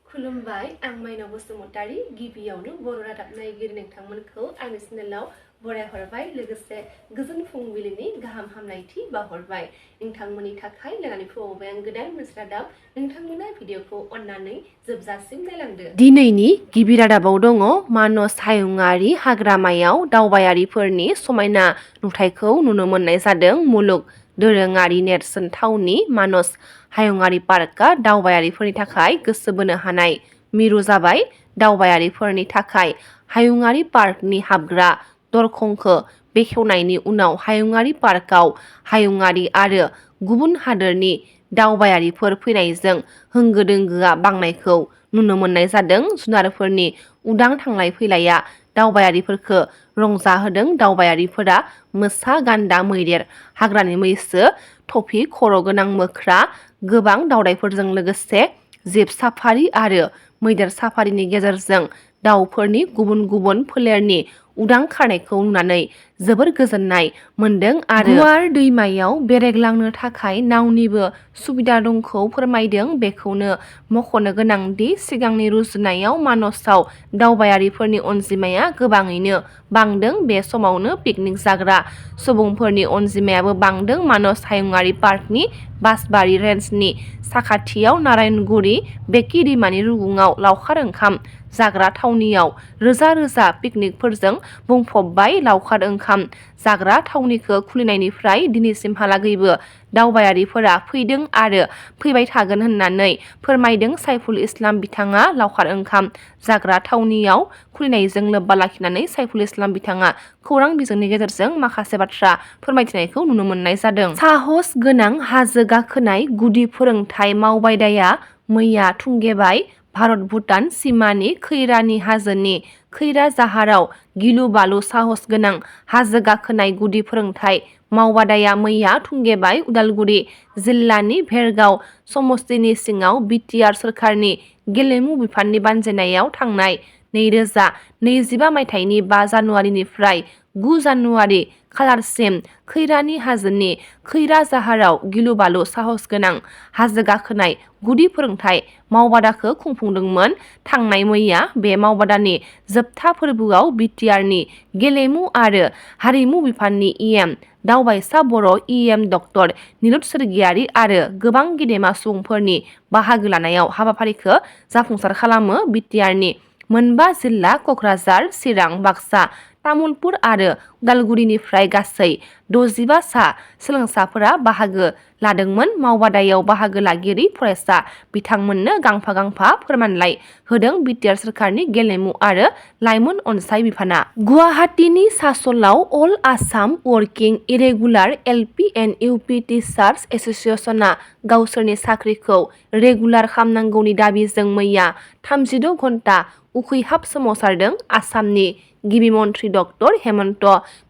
खुलुमबाय आं माइनाव बसुमतारी गिबियावनो बर' रादाब नायगिरि नोंथांमोनखौ आंनि चेनेलाव बरायहरबाय लोगोसे गोजोन फुंबिलिनि गाहाम हामलायथि बावहरबाय नोंथांमोननि थाखाय लानानै फैबाय आं गोदान मोनसे रादाब नोंथांमोना भिडिअखौ अननानै जोबजासिम नायलांदो। दिनैनि गिबि रादाबाव दङ मानास हायुङारि हाग्रामायाव दावबायारिफोरनि समायना नुथायखौ नुनो मोननाय जादों। मुलुग दोरोङारि नेरसोन थावनि मानास हायुङारि पार्कआ दावबायारिफोरनि थाखाय गोसो बोनो हानाय मिरु जाबाय। दावबायारिफोरनि थाखाय हायुङारि पार्कनि हाबग्रा दरखंखौ बेखेवनायनि उनाव हायुङारि पार्कआव हायुङारि आरो गुबुन हादोरनि दावबायारिफोर फैनायजों होंगो दोंगोआ बांनायखौ नुनो मोननाय जादों। जुनारफोरनि उदां थांलाय फैलाया दावबायारिफोरखौ रंजाहोदों। दावबायारिफोरा मोसा, गान्दा, मैदेर, हाग्रानि मैसो, थफि खर' गोनां मोख्रा, गोबां दावदायफोरजों लोगोसे जिब साफारि आरो मैदेर साफारिनि गेजेरजों दावफोरनि गुबुन गुबुन फोलेरनि उदां खारनायखौ नुनानै जोबोर गोजोननाय मोन्दों आरो गुवार दैमायाव बेरायग्लांनो थाखाय नावनिबो सुबिदा दंखौ फोरमायदों। बेखौनो मख'नो गोनांदि सिगांनि रुजुनायाव मानासआव दावबायारिफोरनि अनजिमाया गोबाङैनो बांदों। बे समावनो पिकनिक जाग्रा सुबुंफोरनि अनजिमायाबो बांदों। मानास हायुङारि पार्कनि बासबारि रेन्जनि साखाथियाव नारायणगुरि बेकि दैमानि रुगुङाव लावखार ओंखाम जाग्रा थावनियाव रोजा रोजा पिकनिकफोरजों बुंफबबाय। लावखार ओंखाम जाग्रा थावनिखौ खुलिनायनिफ्राय दिनैसिमहालागैबो दावबायारिफोरा फैदों आरो फैबाय थागोन होननानै फोरमायदों साइफुल इस्लाम। बिथाङा लावखार ओंखाम जाग्रा थावनियाव खुलिनायजों लोब्बा लाखिनानै साइफुल इस्लाम बिथाङा खौरां बिजोंनि गेजेरजों माखासे बाथ्रा फोरमायथिनायखौ नुनो मोननाय जादों। साहस गोनां हाजो गाखोनाय गुदि फोरोंथाय मावबादाया मैया थुंगेबाय। भारत भुटान सिमानि खैरानि हाजोनि खैराजाहाराव गिलु बालु साहस गोनां हाजो गाखोनाय गुदि फोरोंथाय मावबादाया मैया थुंगेबाय। उदालगुरि जिल्लानि भेरगाव समस्तिनि सिङाव बिटिआर सोरखारनि गेलेमु बिफाननि बानजायनायाव थांनाय 2025 मायथाइनि 5 जानुवारिनिफ्राय 9 जानुवारि खालारसिम खैरानि हाजोनि खैराजाहाराव गिलु बालु साहस गोनां हाजो गाखोनाय गुदि फोरोंथाय मावबादाखौ खुंफुंदोंमोन। थांनाय मैया बे मावबादानि जोबथा फोरबोआव बिटिआरनि गेलेमु आरो हारिमु बिफाननि इएम दावबायसा बर' इएम डक्टर निलुत सोरगियारि आरो गोबां गेदेमा सुबुंफोरनि बाहागो लानायाव हाबाफारिखौ जाफुंसार खालामो। बिटिआरनि मोनबा जिल्ला क'क्राझार, चिरां, बाक्सा, तामुलपुर आरो उदालगुरिनिफ्राय गासै 65 सा सोलोंसाफोरा बाहागो लादोंमोन। मावबादायाव बाहागो लागिरि फरायसा बिथांमोननो गांफा गांफा फोरमानलाइ होदों बिटिआर सोरखारनि गेलेमु आरो लाइमोन अनसाय बिफाना। गुवाहाटीनि सास'लाव अल Assam working irregular LP and UP teachers एस'सिएशनआ गावसोरनि साख्रिखौ रेगुलार खालामनांगौनि दाबिजों मैया 36 घन्टा उखैहाब सोमावसारदों। आसामनि गिबि मन्थ्रि डक्टर हेमन्त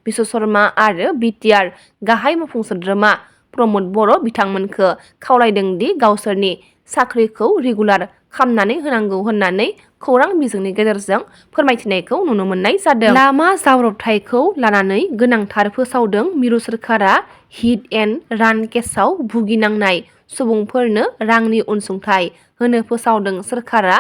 बिश्व शर्मा आरो बिटिआर गाहाय मावफुं सोद्रोमा प्रमद बर' बिथांमोनखौ खावलायदोंदि गावसोरनि साख्रिखौ रेगुलार खालामनानै होनांगौ होननानै खौरां बिजोंनि गेजेरजों फोरमायथिनायखौ नुनो मोननाय जादों। लामा जाब्रबथायखौ लानानै गोनांथार फोसावदों मिरु सोरखारा। हिट एन्ड रान केसआव भुगिनांनाय सुबुंफोरनो रांनि अनसुंथाइ होनो फोसावदों सोरखारा।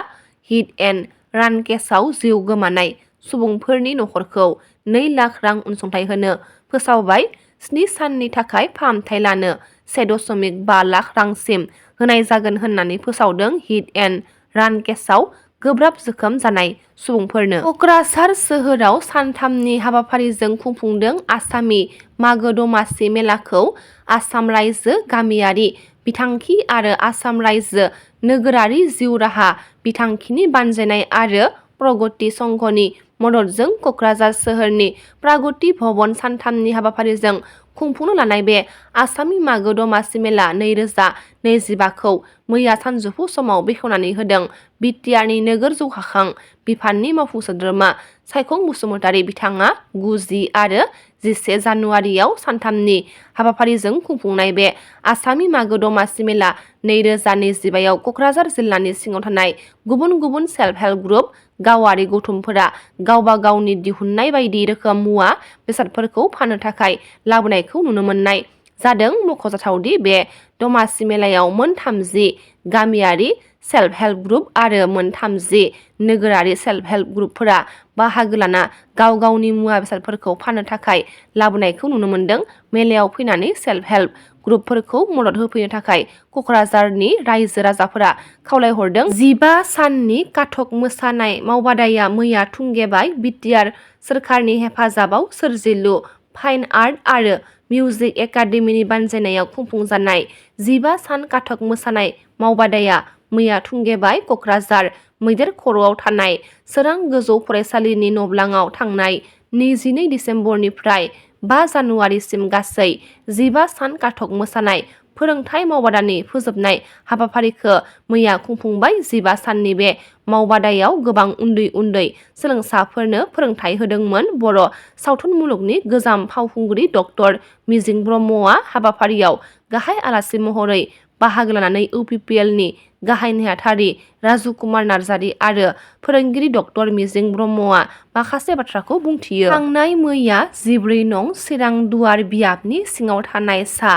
हिट एन्ड रान केसआव जिउ गोमानाय सुबुंफोरनि नखरखौ 2 लाख रां अनसुंथाइ होनो फोसावबाय। 7 साननि थाखाय फाहामथाय लानो 1.5 लाख रांसिम होनाय जागोन होननानै फोसावदों। हिट एन्ड रान केसआव गोब्राब जोखोम जानाय सुबुंफोरनो। क'क्राझार सोहोराव सानथामनि हाबाफारिजों खुंफुंदों आसामि मागो दमासि मेलाखौ। आसाम रायजो गामियारि बिथांखि आरो आसाम रायजो नोगोरारि जिउ राहा बिथांखिनि बानजायनाय आरो प्रगति संघनि मददजों क'क्राझार सोहोरनि प्रागति भवन सानथामनि हाबाफारिजों खुंफुंनो लानाय बे आसामि मागो दमासि मेला 2025खौ मैया सानजौफु समाव बेखेवनानै होदों बिटिआरनि नोगोर जौगाखां बिफाननि मावफुं सोद्रोमा सायखं बसुमतारी। बिथाङा 9, 10 आरो 11 जानुवारियाव सानथामनि हाबाफारिजों खुंफुंनाय बे आसामि मागो दमासि मेला 2025आव क'क्राझार जिल्लानि सिङाव थानाय गुबुन गुबुन सेल्फ हेल्प ग्रुप गावारि गौथुमफोरा गावबा गावनि दिहुननाय बायदि रोखोम मुवा बेसादफोरखौ फाननो थाखाय लाबोनायखौ नुनो मोननाय जादों। मख'जाथावदि बे दमासि मेलायाव मोन 30 गामियारि सेल्फ हेल्प ग्रुप आरो मोन 30 नोगोरारि सेल्फ हेल्प ग्रुपफोरा बाहागो लाना गाव गावनि मुवा बेसादफोरखौ फाननो थाखाय लाबोनायखौ नुनो मोन्दों। मेलायाव फैनानै सेल्फ हेल्प ग्रुपफोरखौ मदद होफैनो थाखाय क'क्राझारनि रायजो राजाफोरा खावलायहरदों। 15 साननि काथक मोसानाय मावबादाया मैया थुंगेबाय। बिटिआर सोरखारनि हेफाजाबाव सोरजिलु फाइन आर्ट आरो मिउजिक एकाडेमिनि बानजायनायाव खुंफुंजानाय 15 सान काथक मोसानाय मावबादाया मैया थुंगेबाय। क'क्राझार मैदेर खर'आव थानाय सोरां गोजौ फरायसालिनि नब्लाङाव थांनाय 22 दिसेम्बरनिफ्राय 5 जानुवारिसिम गासै 15 सान काथक मोसानाय फोरोंथाइ मावबादानि फोजोबनाय हाबाफारिखौ मैया खुंफुंबाय। 15 साननि बे मावबादायाव गोबां उन्दै उन्दै सोलोंसाफोरनो फोरोंथाइ होदोंमोन। बर' सावथुन मुलुगनि गोजाम फावखुंग्रि डक्टर मिजिं ब्रह्मआ हाबाफारियाव गाहाय आलासि महरै बाहागो लानानै इउपिपिएलनि गाहाय नेहाथारि राजु कुमार नार्जारि आरो फोरोंगिरि डक्टर मिजिं ब्रह्मआ माखासे बाथ्राखौ बुंथियो। थांनाय मैया 14 नं चिरां दुवार बियाबनि सिङाव थानाय सा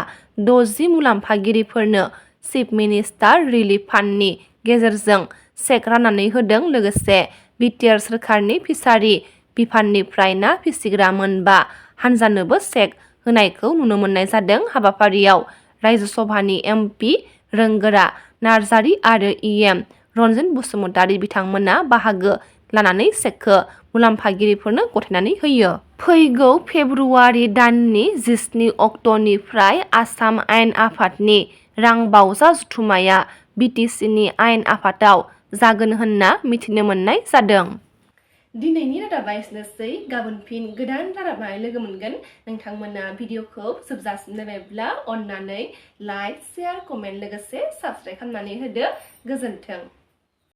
60 मुलाम्फागिरिफोरनो चिफ मिनिस्टार रिलिफ फान्डनि गेजेरजों चेक राननानै होदों। लोगोसे बिटिआर सोरखारनि फिसारि बिफाननिफ्राय ना फिसिग्रा मोनबा हानजानोबो चेक होनायखौ नुनो मोननाय जादों। हाबाफारियाव रायजो सभानि एमपि रोंगोरा नार्जारि आरो इएम रन्जित बसुमतारि बिथांमोना बाहागो लानानै चेकखौ मुलाम्फागिरिफोरनो गथायनानै होयो। फैगौ फेब्रुवारि दाननि 17 अक्ट'निफ्राय आसाम आयेन आफादनि रांबावजा जथुम्माया बिटिसिनि आयेन आफादाव जागोन होनना मिथिनो मोननाय जादों। दिनैनि रादाबा एसेनोसै। गाबोन फिन गोदान रादाबनाय लोगो मोनगोन। नोंथांमोना भिडिअखौ जोबजासिम नायबायब्ला अन्नानै लाइक, शेयार, कमेन्ट लोगोसे साबस्क्राइब खालामनानै होदो। गोजोन्थों।